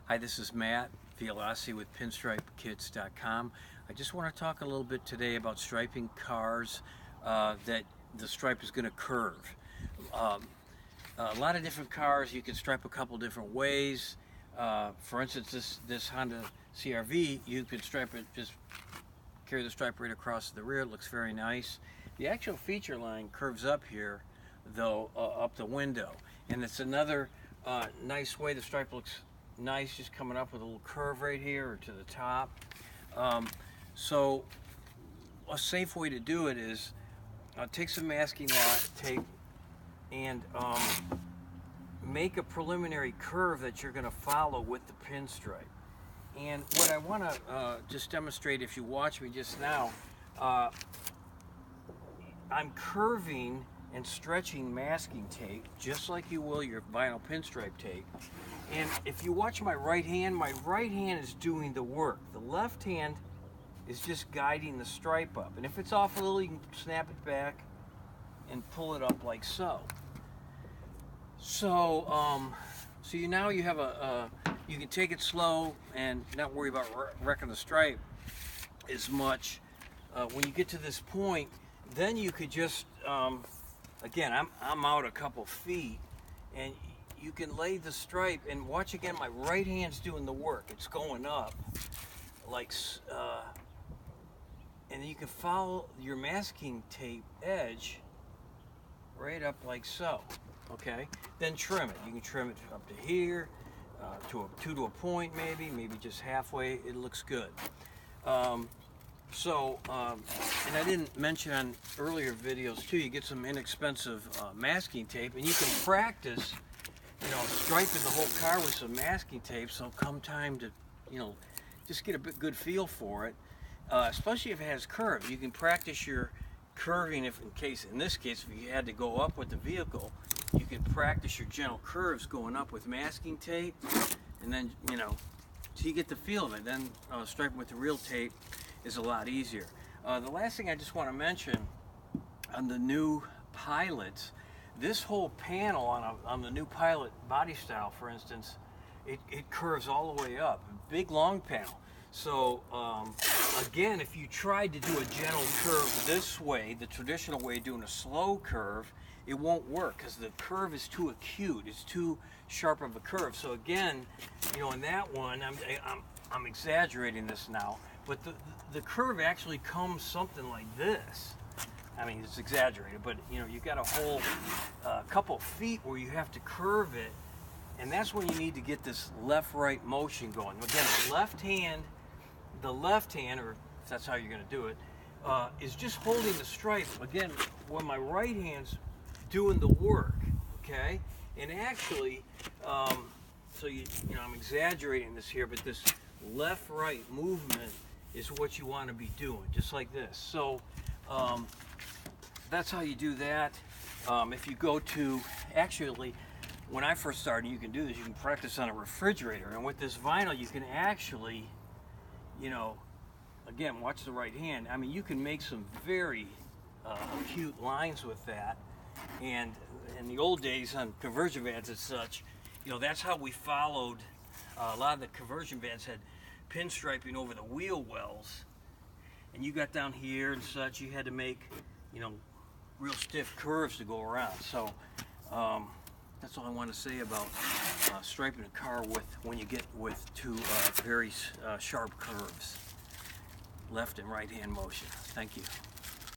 Hi, this is Matt Violasi with pinstripekits.com. I just want to talk a little bit today about striping cars that the stripe is going to curve. A lot of different cars you can stripe a couple different ways. For instance, this Honda CR-V, you can stripe it, just carry the stripe right across the rear. It looks very nice. The actual feature line curves up here, though, up the window, and it's another nice way. The stripe looks nice, just coming up with a little curve right here or to the top. So a safe way to do it is take some masking tape and make a preliminary curve that you're going to follow with the pinstripe. And what I want to just demonstrate, if you watch me just now, I'm curving and stretching masking tape just like you will your vinyl pinstripe tape. And if you watch my right hand is doing the work. The left hand is just guiding the stripe up. And if it's off a little, you can snap it back and pull it up like so. So, now you have you can take it slow and not worry about wrecking the stripe as much. When you get to this point, then you could just, again, I'm out a couple feet, and you can lay the stripe, and watch again, my right hand's doing the work. It's going up, like, and you can follow your masking tape edge right up like so, okay? Then trim it. You can trim it up to here, to a point maybe just halfway. It looks good. And I didn't mention on earlier videos too, you get some inexpensive masking tape, and you can practice, striping the whole car with some masking tape, so come time to, just get a good feel for it, especially if it has curves. You can practice your curving in this case, if you had to go up with the vehicle, you can practice your gentle curves going up with masking tape, and then, so you get the feel of it. Then striping with the real tape is a lot easier. The last thing I just want to mention, on the new Pilots, this whole panel on the new Pilot body style, for instance, it curves all the way up. A big long panel. So again, if you tried to do a gentle curve this way, the traditional way, doing a slow curve, it won't work because the curve is too acute. It's too sharp of a curve. So again, in that one, I'm exaggerating this now, but the curve actually comes something like this. I mean, it's exaggerated, but you've got a whole couple feet where you have to curve it, and that's when you need to get this left-right motion going. Again, the left hand, or if that's how you're going to do it, is just holding the stripe. Again, when my right hand's doing the work, okay? And actually, I'm exaggerating this here, but this left-right movement is what you want to be doing, just like this. So that's how you do that. If you go to, actually, when I first started, you can do this. You can practice on a refrigerator, and with this vinyl, you can actually, again, watch the right hand. I mean, you can make some very acute lines with that. And in the old days on conversion vans and such, that's how we followed. A lot of the conversion vans had pinstriping over the wheel wells, and you got down here and such, you had to make, real stiff curves to go around. So that's all I want to say about striping a car when you get with two very sharp curves, left and right hand motion. Thank you.